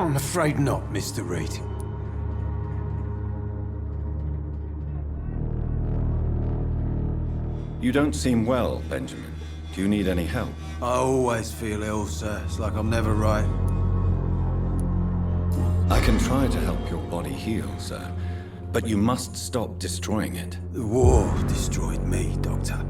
I'm afraid not, Mr. Reed. You don't seem well, Benjamin. Do you need any help? I always feel ill, sir. It's like I'm never right. I can try to help your body heal, sir. But you must stop destroying it. The war destroyed me, Doctor.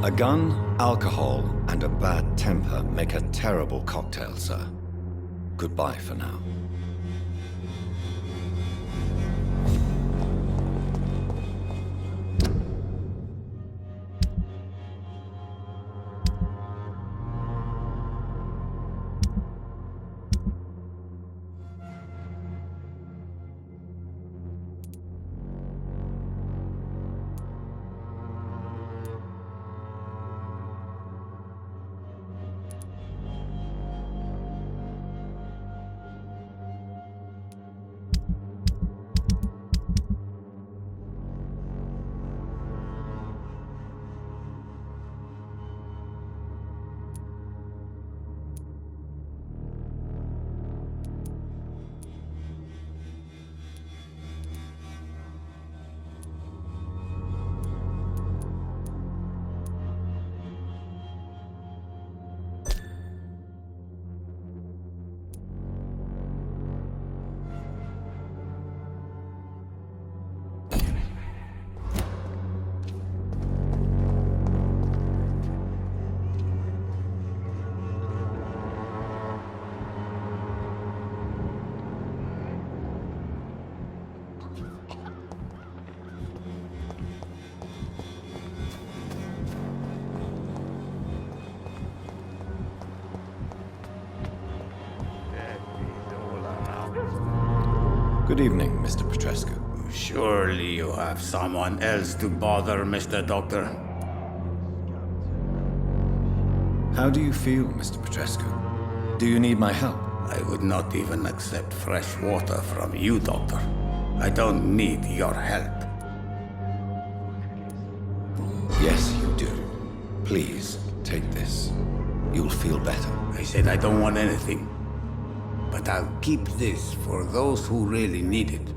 A gun, alcohol, and a bad temper make a terrible cocktail, sir. Goodbye for now. Good evening, Mr. Petrescu. Surely you have someone else to bother, Mr. Doctor. How do you feel, Mr. Petrescu? Do you need my help? I would not even accept fresh water from you, Doctor. I don't need your help. Yes, you do. Please, take this. You'll feel better. I said I don't want anything. But I'll keep this for those who really need it.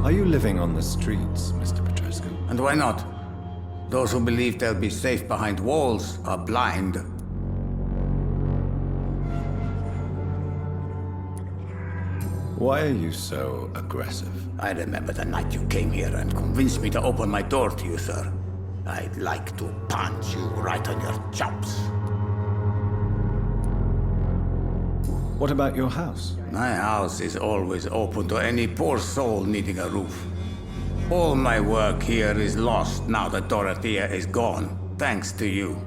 Are you living on the streets, Mr. Petrescu? And why not? Those who believe they'll be safe behind walls are blind. Why are you so aggressive? I remember the night you came here and convinced me to open my door to you, sir. I'd like to punch you right on your chops. What about your house? My house is always open to any poor soul needing a roof. All my work here is lost now that Dorothea is gone, thanks to you.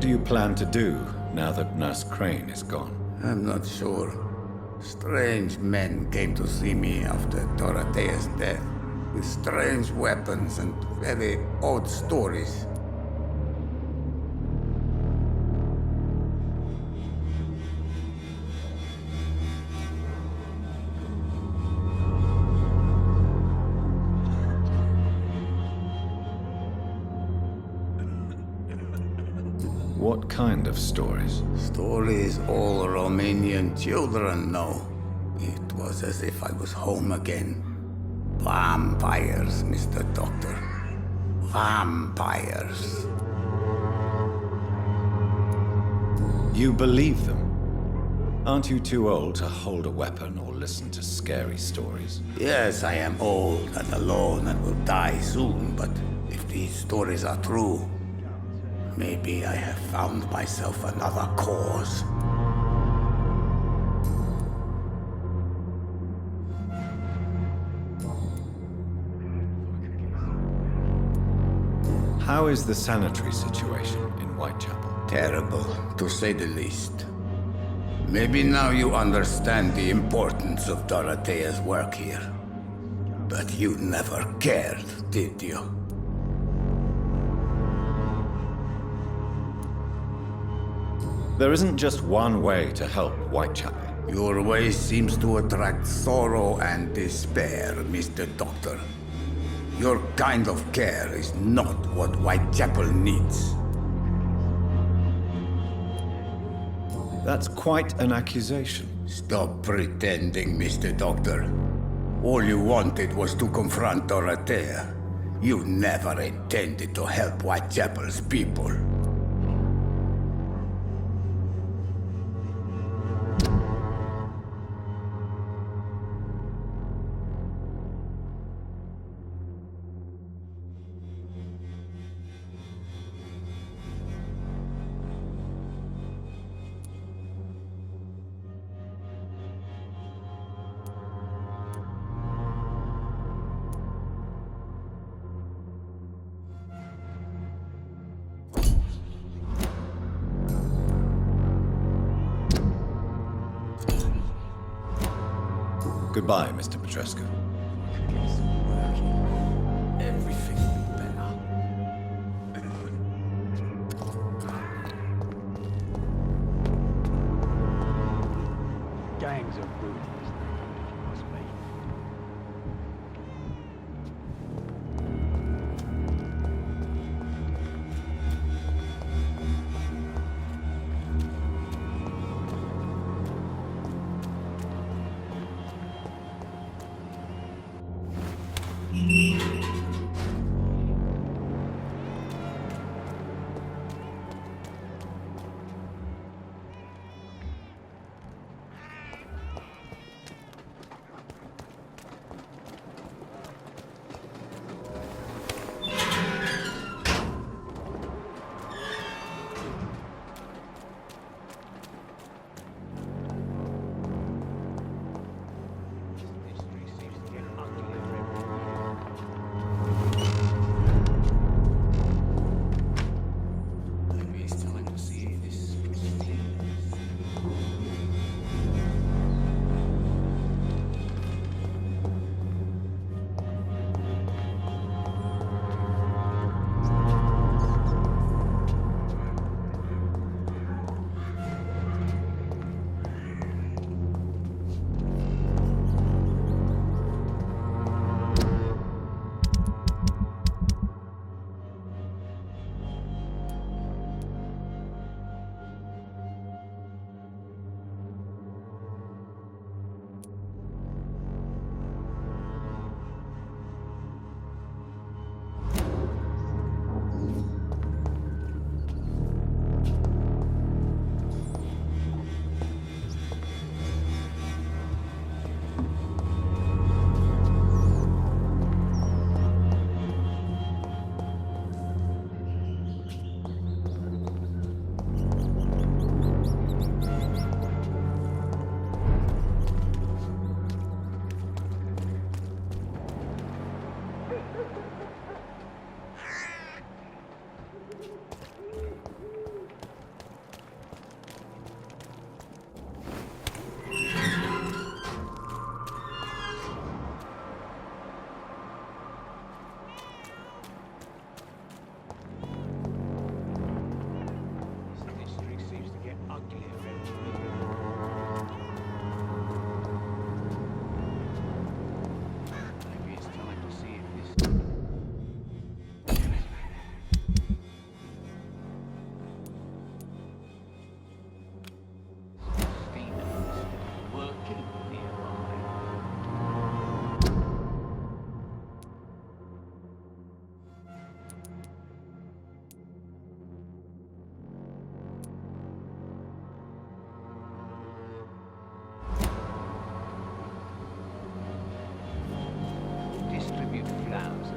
What do you plan to do now that Nurse Crane is gone? I'm not sure. Strange men came to see me after Dorothea's death, with strange weapons and very odd stories. What kind of stories? Stories all Romanian children know. It was as if I was home again. Vampires, Mr. Doctor. Vampires. You believe them? Aren't you too old to hold a weapon or listen to scary stories? Yes, I am old and alone and will die soon, but if these stories are true, maybe I have found myself another cause. How is the sanitary situation in Whitechapel? Terrible, to say the least. Maybe now you understand the importance of Dorothea's work here. But you never cared, did you? There isn't just one way to help Whitechapel. Your way seems to attract sorrow and despair, Mr. Doctor. Your kind of care is not what Whitechapel needs. That's quite an accusation. Stop pretending, Mr. Doctor. All you wanted was to confront Dorothea. You never intended to help Whitechapel's people. Goodbye, Mr. Petrescu. Everything will be better. Gangs are ruining this neighborhood, if you ask me.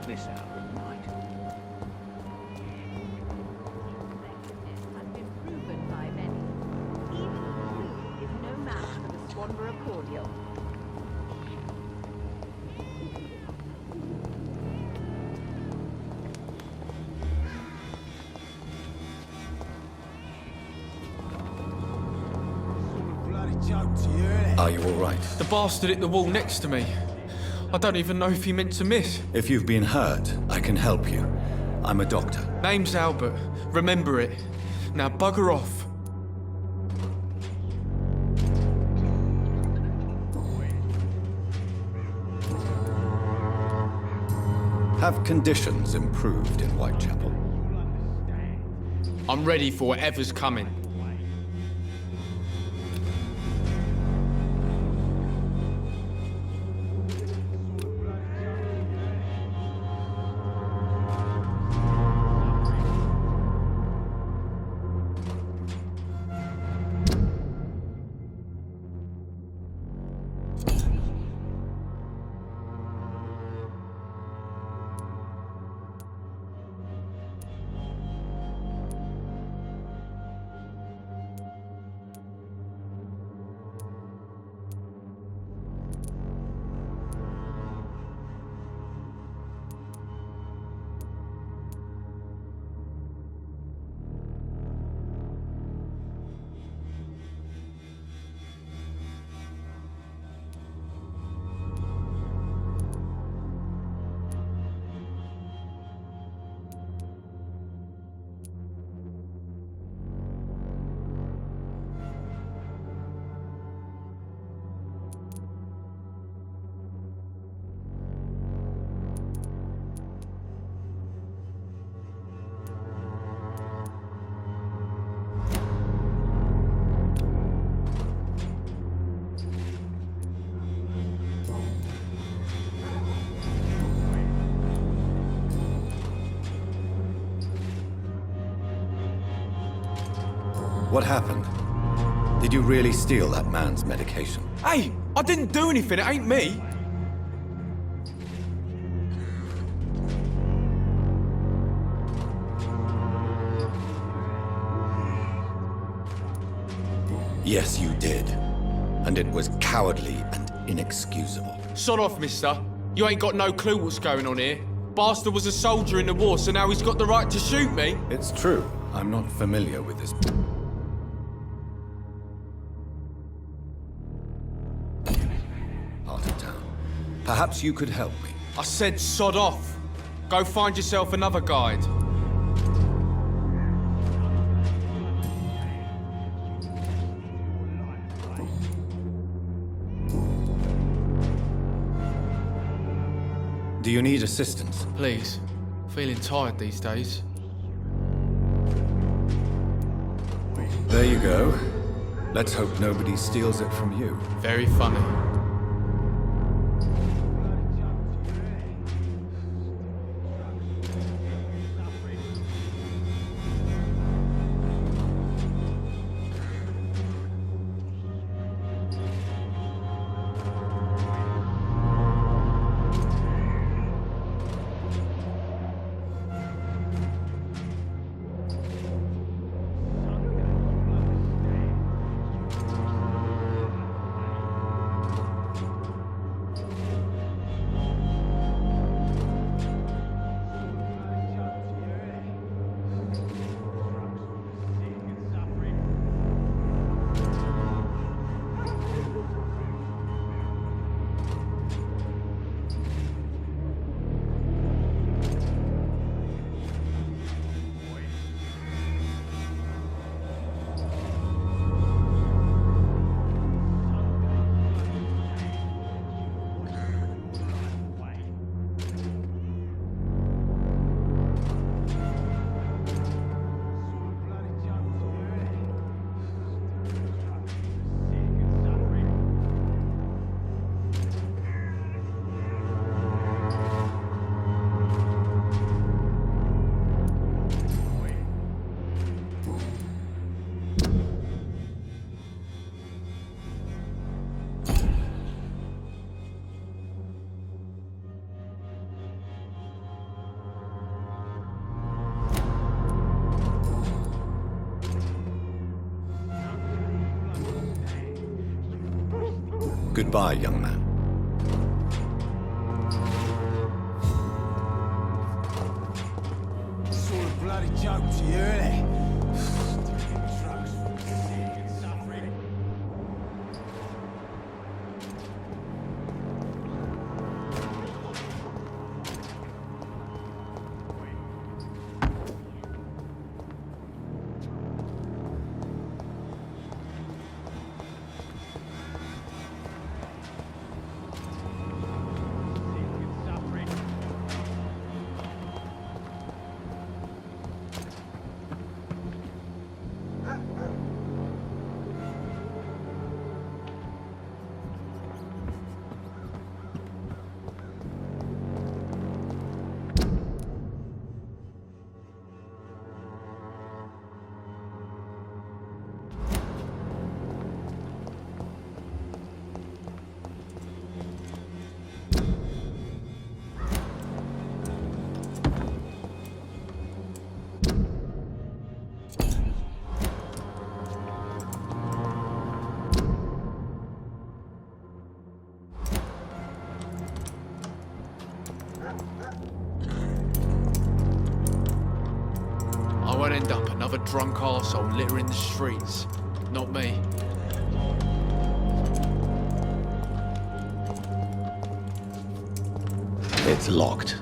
this out at night. Has been proven by many. Even food is no match for the Swanborough cordial. Are you all right? The bastard hit the wall next to me. I don't even know if he meant to miss. If you've been hurt, I can help you. I'm a doctor. Name's Albert. Remember it. Now bugger off. Have conditions improved in Whitechapel? I'm ready for whatever's coming. What happened? Did you really steal that man's medication? Hey, I didn't do anything. It ain't me. Yes, you did. And it was cowardly and inexcusable. Sod off, mister. You ain't got no clue what's going on here. Bastard was a soldier in the war, so now he's got the right to shoot me. It's true. I'm not familiar with this. Part of town. Perhaps you could help me. I said sod off. Go find yourself another guide. Do you need assistance? Please. Feeling tired these days. There you go. Let's hope nobody steals it from you. Very funny. Goodbye, young man. Sort of bloody joke to you, innit? I won't end up another drunk arsehole littering the streets. Not me. It's locked.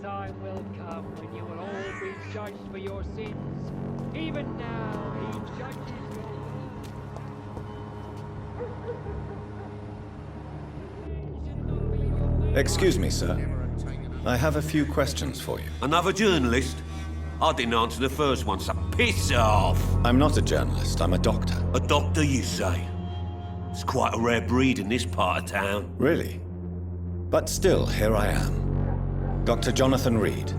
time will come when you will all be judged for your sins. Even now, he judges Excuse me, sir. I have a few questions for you. Another journalist? I didn't answer the first one, so piss off! I'm not a journalist, I'm a doctor. A doctor, you say? It's quite a rare breed in this part of town. Really? But still, here I am. Dr. Jonathan Reed,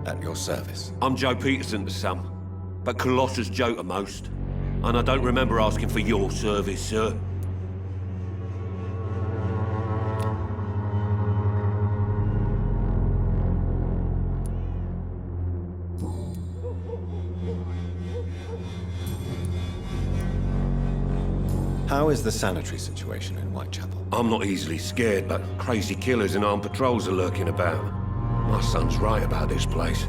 at your service. I'm Joe Peterson to some, but Colossus Joe to most. And I don't remember asking for your service, sir. How is the sanitary situation in Whitechapel? I'm not easily scared, but crazy killers and armed patrols are lurking about. My son's right about this place.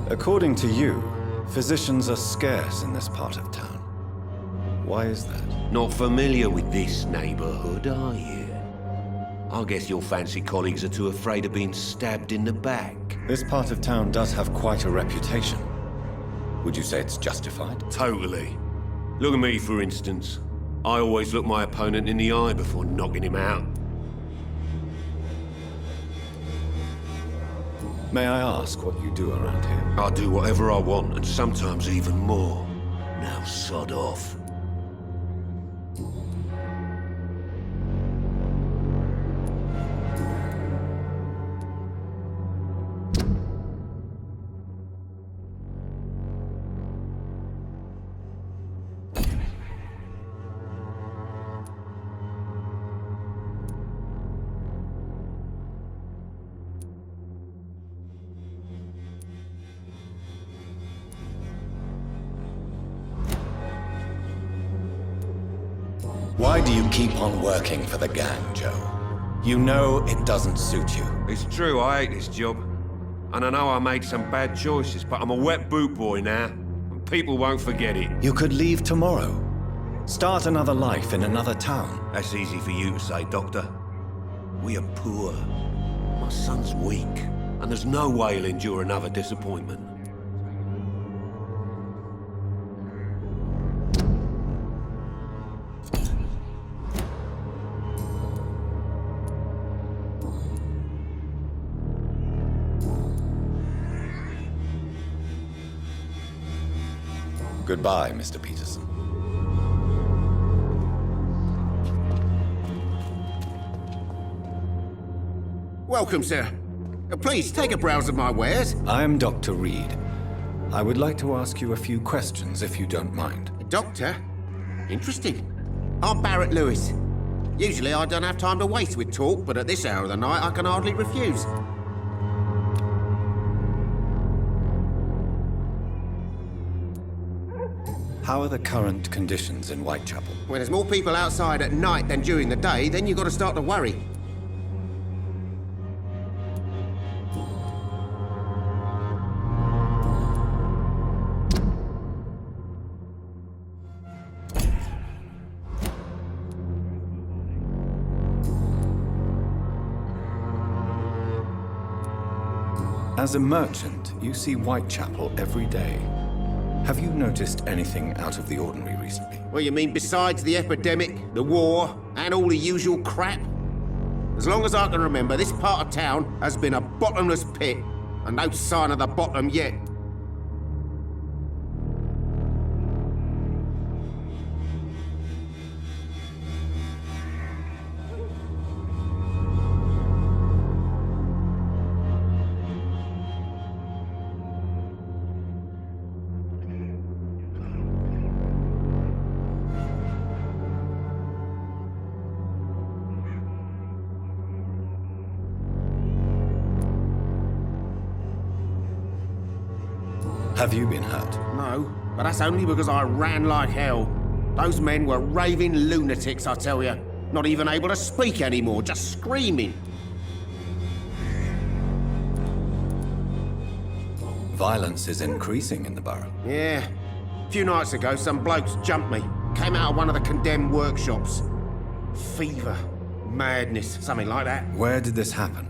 According to you, physicians are scarce in this part of town. Why is that? Not familiar with this neighborhood, are you? I guess your fancy colleagues are too afraid of being stabbed in the back. This part of town does have quite a reputation. Would you say it's justified? Totally. Look at me, for instance. I always look my opponent in the eye before knocking him out. May I ask what you do around here? I do whatever I want, and sometimes even more. Now sod off. Why do you keep on working for the gang, Joe? You know it doesn't suit you. It's true, I hate this job. And I know I made some bad choices, but I'm a wet boot boy now, and people won't forget it. You could leave tomorrow. Start another life in another town. That's easy for you to say, Doctor. We are poor. My son's weak, and there's no way he'll endure another disappointment. Goodbye, Mr. Peterson. Welcome, sir. Please, take a browse of my wares. I am Dr. Reed. I would like to ask you a few questions, if you don't mind. Doctor? Interesting. I'm Barrett Lewis. Usually I don't have time to waste with talk, but at this hour of the night I can hardly refuse. How are the current conditions in Whitechapel? When there's more people outside at night than during the day, then you've got to start to worry. As a merchant, you see Whitechapel every day. Have you noticed anything out of the ordinary recently? Well, you mean besides the epidemic, the war, and all the usual crap? As long as I can remember, this part of town has been a bottomless pit, and no sign of the bottom yet. Have you been hurt? No, but that's only because I ran like hell. Those men were raving lunatics, I tell you. Not even able to speak anymore, just screaming. Violence is increasing in the borough. Yeah. A few nights ago, some blokes jumped me. Came out of one of the condemned workshops. Fever, madness, something like that. Where did this happen?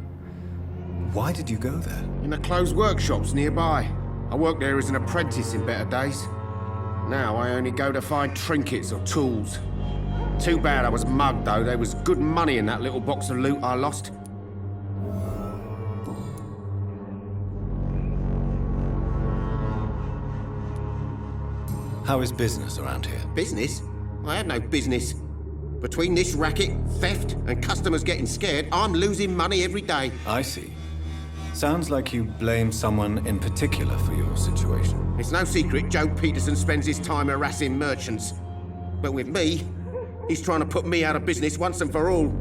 Why did you go there? In the closed workshops nearby. I worked there as an apprentice in better days. Now I only go to find trinkets or tools. Too bad I was mugged, though. There was good money in that little box of loot I lost. How is business around here? Business? I have no business. Between this racket, theft, and customers getting scared, I'm losing money every day. I see. Sounds like you blame someone in particular for your situation. It's no secret Joe Peterson spends his time harassing merchants. But with me, he's trying to put me out of business once and for all.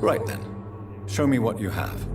Right then. Show me what you have.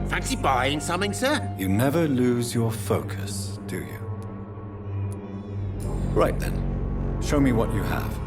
Fancy buying something, sir? You never lose your focus, do you? Right then. Show me what you have.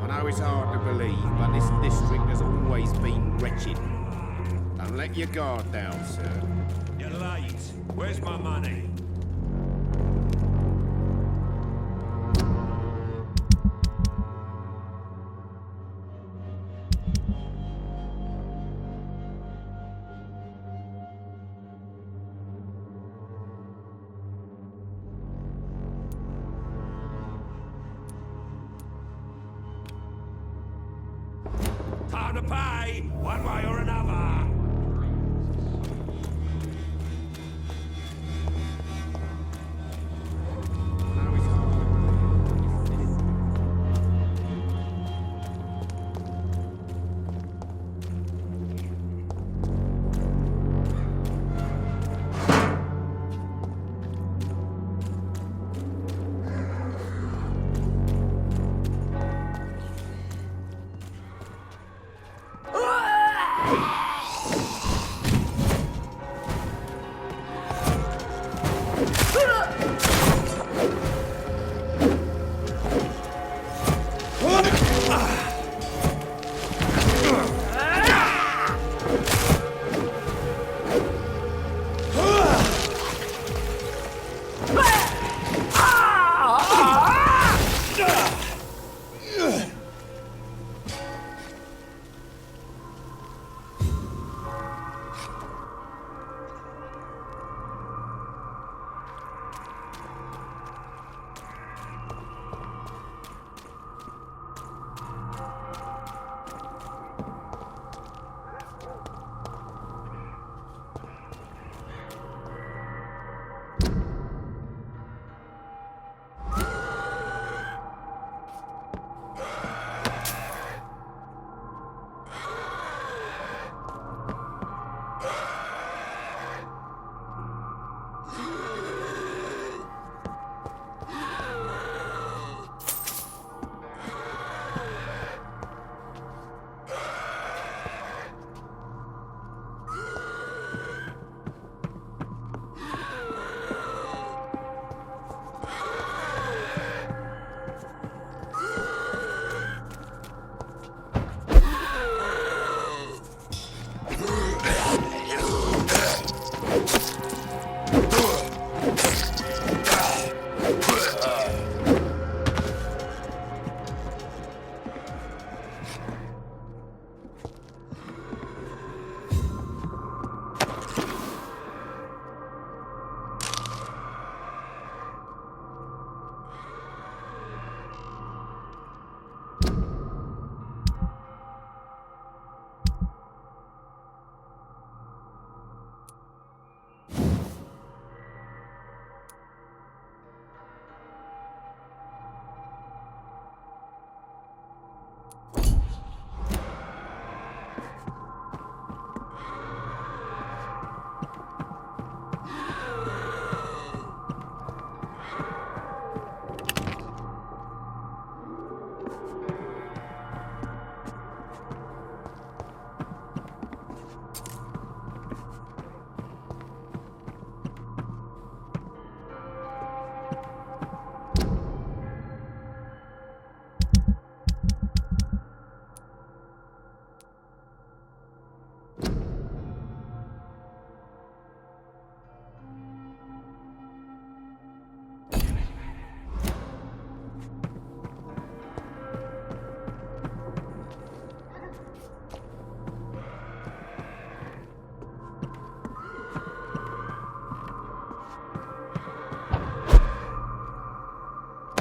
I know it's hard to believe, but this district has always been wretched. Don't let your guard down, sir. You're late. Where's my money? Time to pay, one way or another.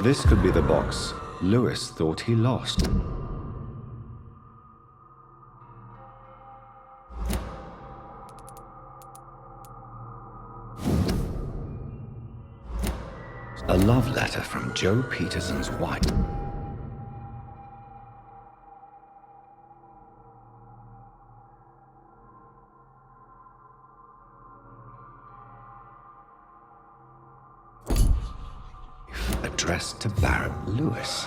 This could be the box Lewis thought he lost. A love letter from Joe Peterson's wife. Addressed to Baron Lewis.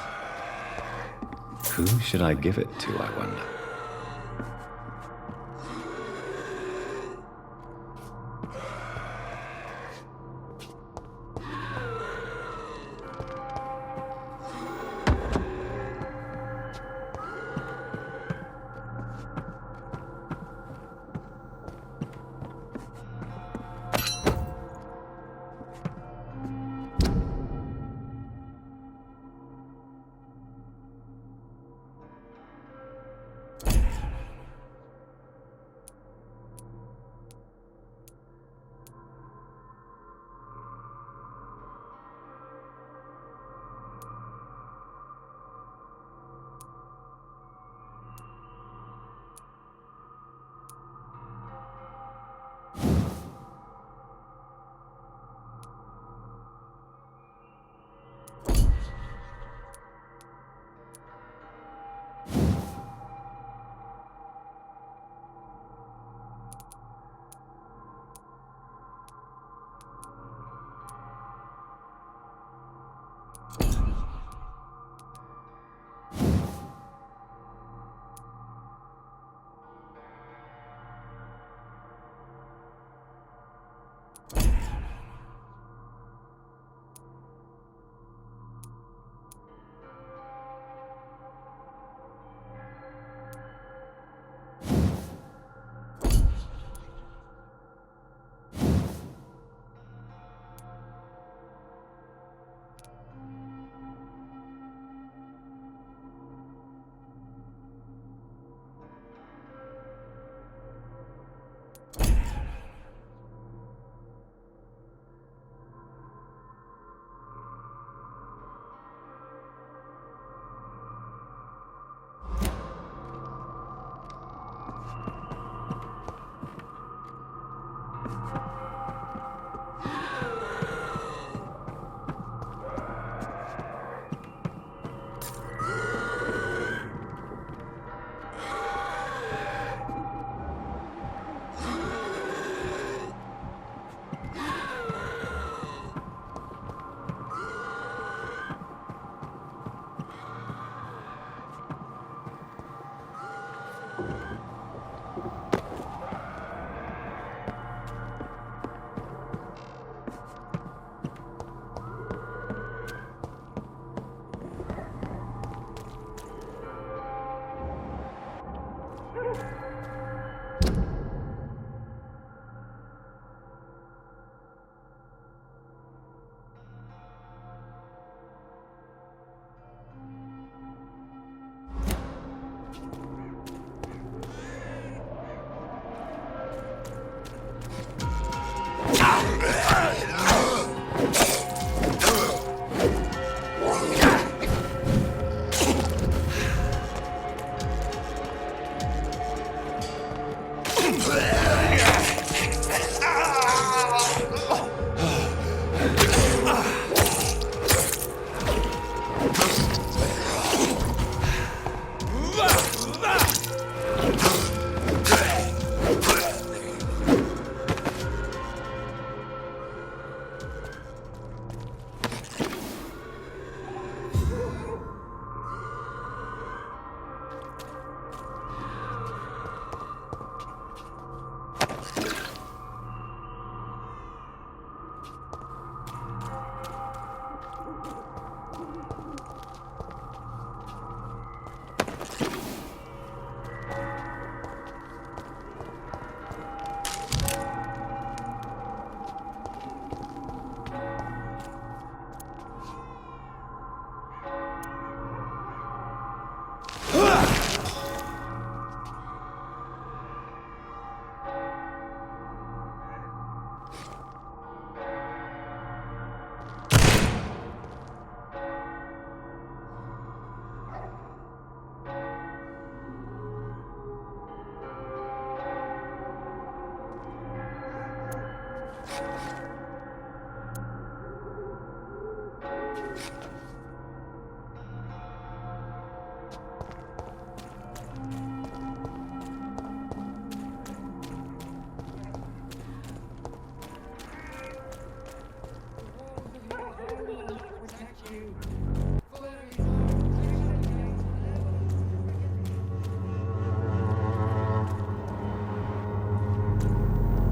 Who should I give it to, I wonder?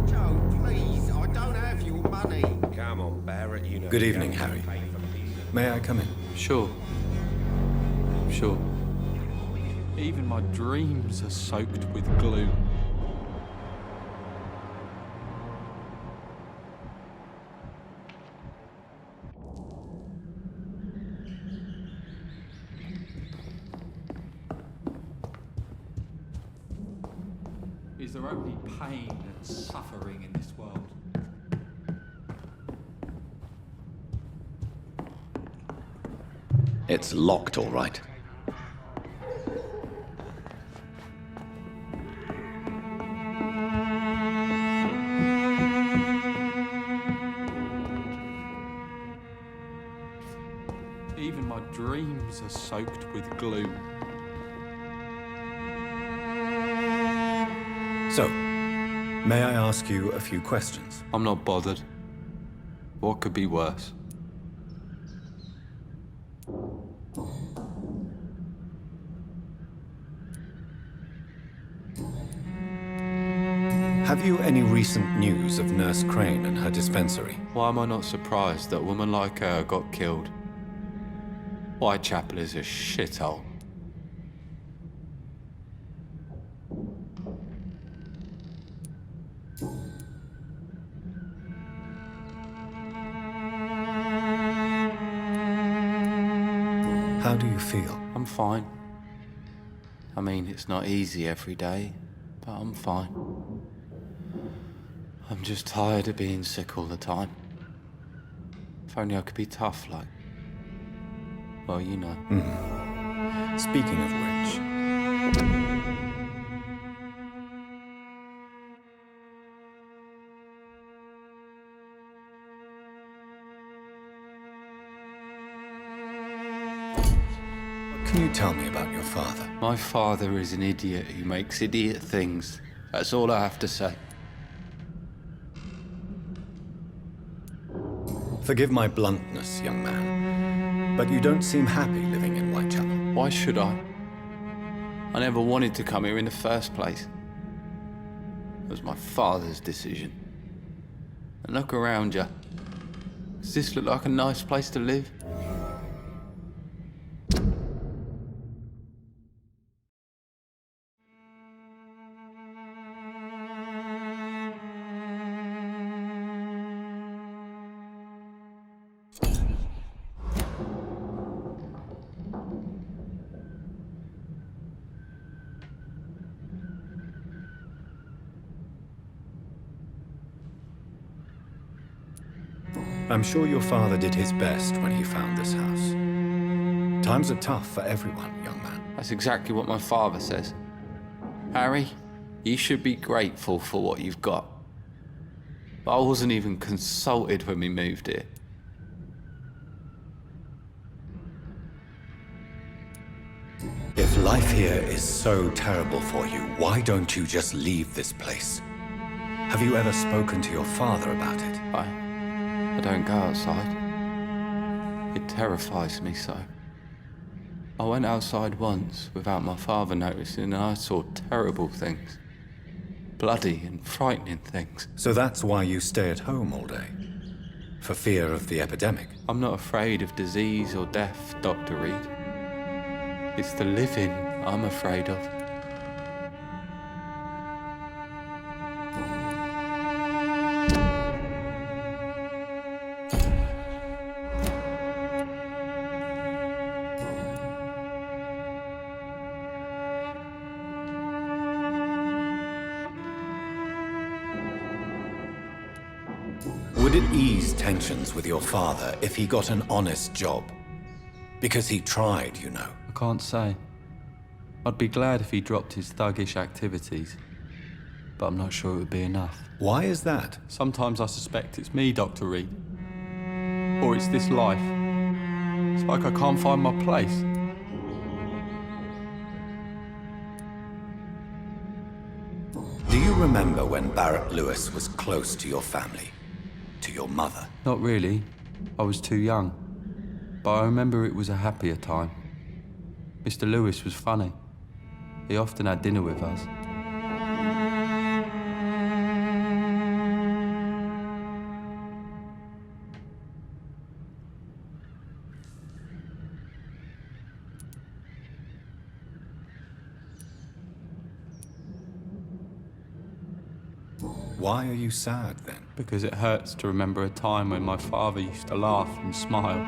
Joe, please, I don't have your money. Come on, Barrett, you know... Good evening, Harry. May I come in? Sure. Sure. Even my dreams are soaked with glue. Is there only pain and suffering in this world? It's locked, all right. Even my dreams are soaked with glue. So, may I ask you a few questions? I'm not bothered. What could be worse? Have you any recent news of Nurse Crane and her dispensary? Why am I not surprised that a woman like her got killed? Whitechapel is a shithole. How do you feel? I'm fine. I mean, it's not easy every day, but I'm fine. I'm just tired of being sick all the time. If only I could be tough like... well, you know. Speaking of which... What can you tell me about your father? My father is an idiot who makes idiot things. That's all I have to say. Forgive my bluntness, young man, but you don't seem happy living in Whitechapel. Why should I? I never wanted to come here in the first place. It was my father's decision. And look around you. Does this look like a nice place to live? I'm sure your father did his best when he found this house. Times are tough for everyone, young man. That's exactly what my father says. Harry, you should be grateful for what you've got. But I wasn't even consulted when we moved here. If life here is so terrible for you, why don't you just leave this place? Have you ever spoken to your father about it? I don't go outside. It terrifies me so. I went outside once without my father noticing and I saw terrible things. Bloody and frightening things. So that's why you stay at home all day? For fear of the epidemic? I'm not afraid of disease or death, Dr. Reed. It's the living I'm afraid of. Would it ease tensions with your father if he got an honest job? Because he tried, you know. I can't say. I'd be glad if he dropped his thuggish activities. but I'm not sure it would be enough. Why is that? Sometimes I suspect it's me, Dr. Reed. Or it's this life. It's like I can't find my place. Do you remember when Barrett Lewis was close to your family? To your mother? Not really. I was too young. But I remember it was a happier time. Mr. Lewis was funny. He often had dinner with us. Why are you sad then? Because it hurts to remember a time when my father used to laugh and smile.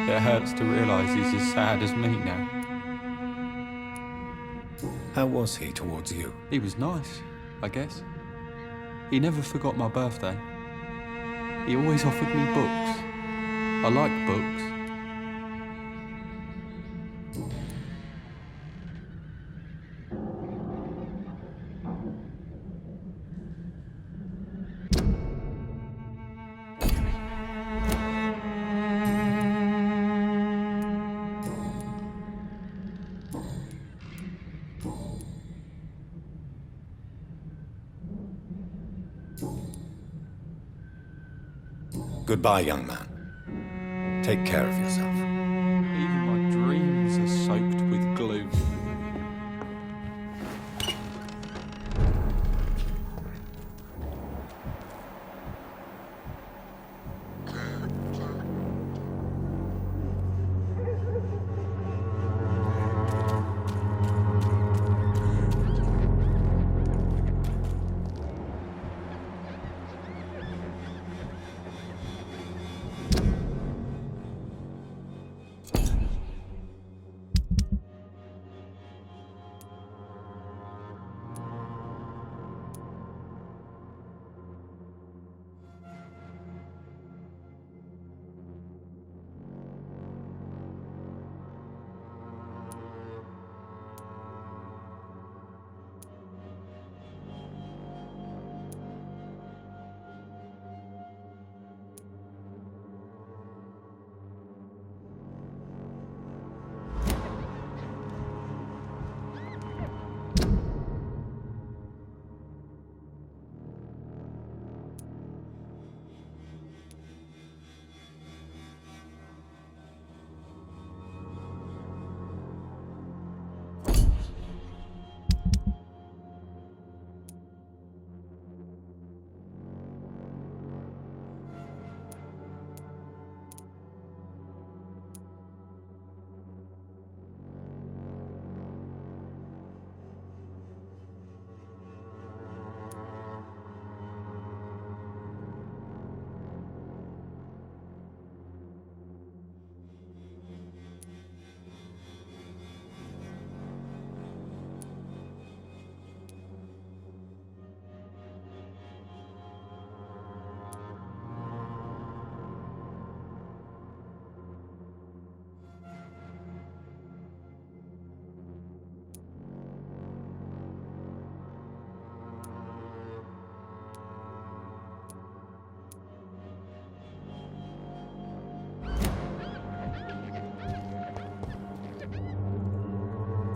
It hurts to realise he's as sad as me now. How was he towards you? He was nice, I guess. He never forgot my birthday. He always offered me books. I like books. Goodbye, young man. Take care of yourself. Even my dreams are soaked with gloom.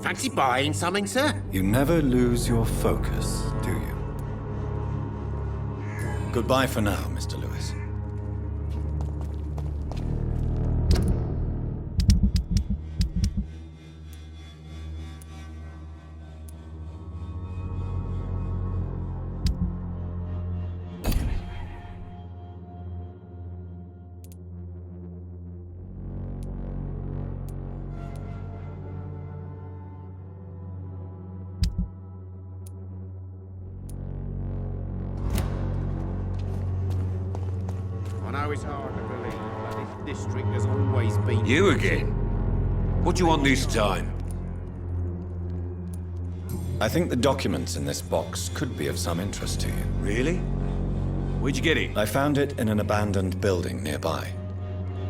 Fancy buying something, sir? You never lose your focus, do you? Goodbye for now, Mr. Lewis. I know it's hard to believe, but this district has always been... You again? What do you want this time? I think the documents in this box could be of some interest to you. Really? Where'd you get it? I found it in an abandoned building nearby.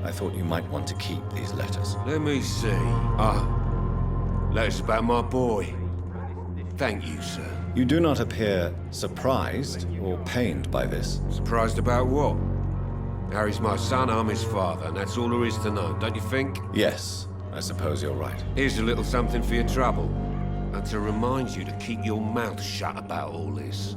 I thought you might want to keep these letters. Let me see. Letters about my boy. Thank you, sir. You do not appear surprised or pained by this. Surprised about what? Harry's my son, I'm his father, and that's all there is to know, don't you think? Yes, I suppose you're right. Here's a little something for your trouble. And to remind you to keep your mouth shut about all this.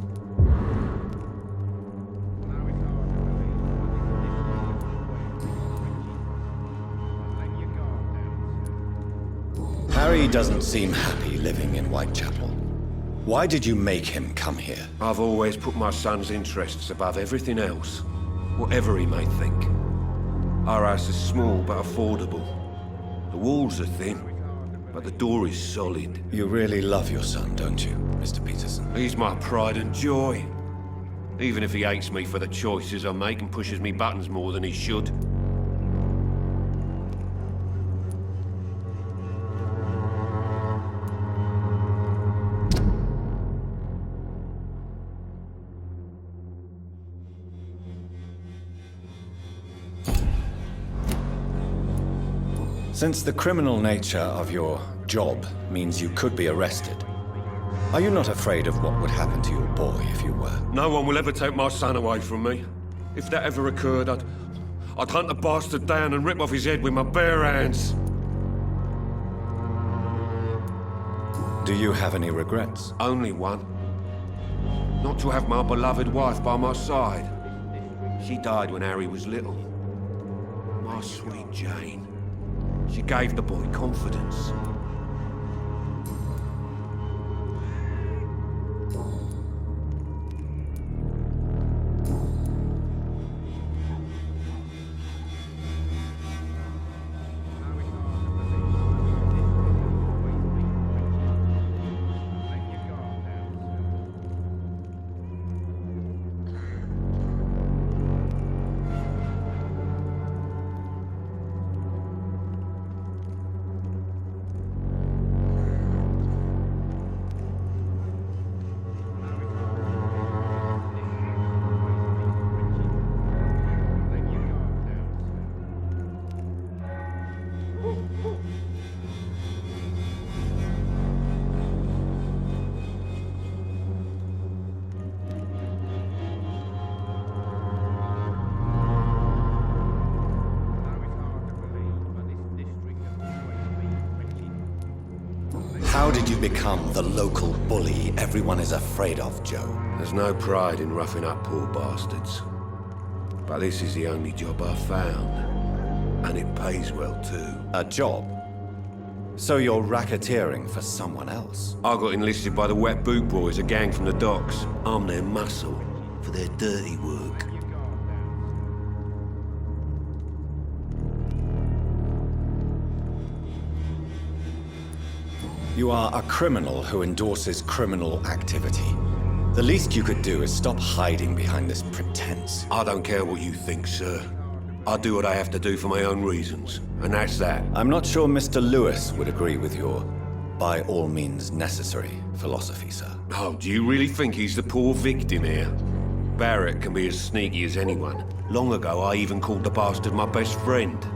Harry doesn't seem happy living in Whitechapel. Why did you make him come here? I've always put my son's interests above everything else, whatever he may think. Our house is small but affordable. The walls are thin, but the door is solid. You really love your son, don't you, Mr. Peterson? He's my pride and joy. Even if he hates me for the choices I make and pushes me buttons more than he should. Since the criminal nature of your job means you could be arrested, are you not afraid of what would happen to your boy if you were? No one will ever take my son away from me. If that ever occurred, I'd hunt the bastard down and rip off his head with my bare hands. Do you have any regrets? Only one. Not to have my beloved wife by my side. She died when Harry was little. My sweet Jane. She gave the boy confidence. How did you become the local bully everyone is afraid of, Joe? There's no pride in roughing up poor bastards. But this is the only job I've found. And it pays well, too. A job? So you're racketeering for someone else? I got enlisted by the Wet Boot Boys, a gang from the docks. I'm their muscle for their dirty work. You are a criminal who endorses criminal activity. The least you could do is stop hiding behind this pretense. I don't care what you think, sir. I do what I have to do for my own reasons, and that's that. I'm not sure Mr. Lewis would agree with your by all means necessary philosophy, sir. Oh, do you really think he's the poor victim here? Barrett can be as sneaky as anyone. Long ago, I even called the bastard my best friend.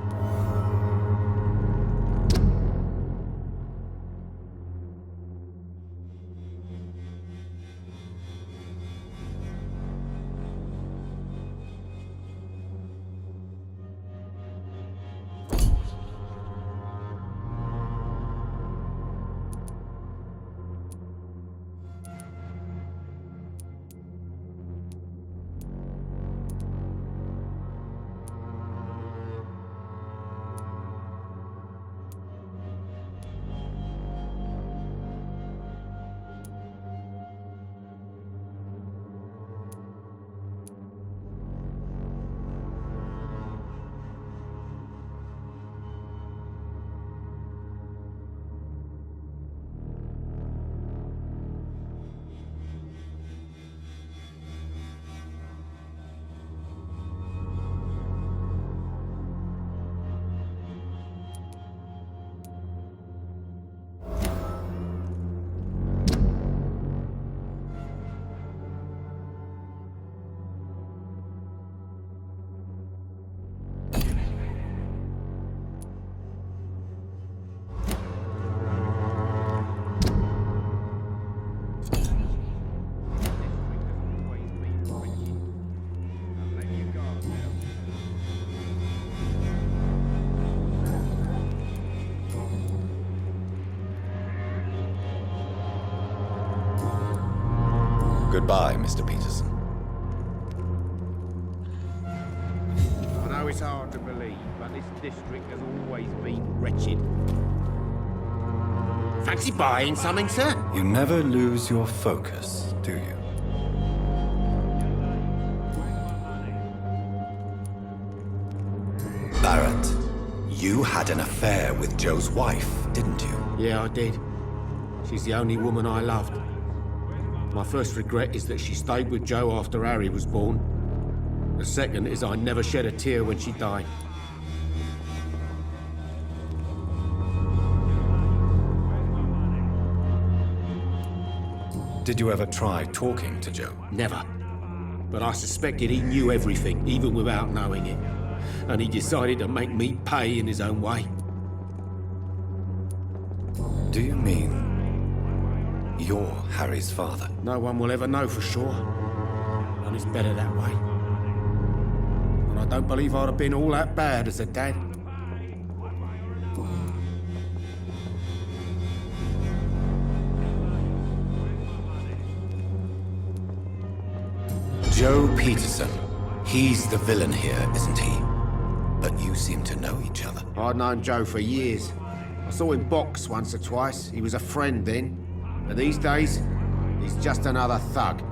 Goodbye, Mr. Peterson. I know it's hard to believe, but this district has always been wretched. Fancy buying something, sir? You never lose your focus, do you? Barrett, you had an affair with Joe's wife, didn't you? Yeah, I did. She's the only woman I loved. My first regret is that she stayed with Joe after Harry was born. The second is I never shed a tear when she died. Did you ever try talking to Joe? Never. But I suspected he knew everything, even without knowing it. And he decided to make me pay in his own way. Do you mean you're Harry's father? No one will ever know for sure. And it's better that way. And I don't believe I'd have been all that bad as a dad. Joe Peterson. He's the villain here, isn't he? But you seem to know each other. I'd known Joe for years. I saw him box once or twice. He was a friend then. But these days, he's just another thug.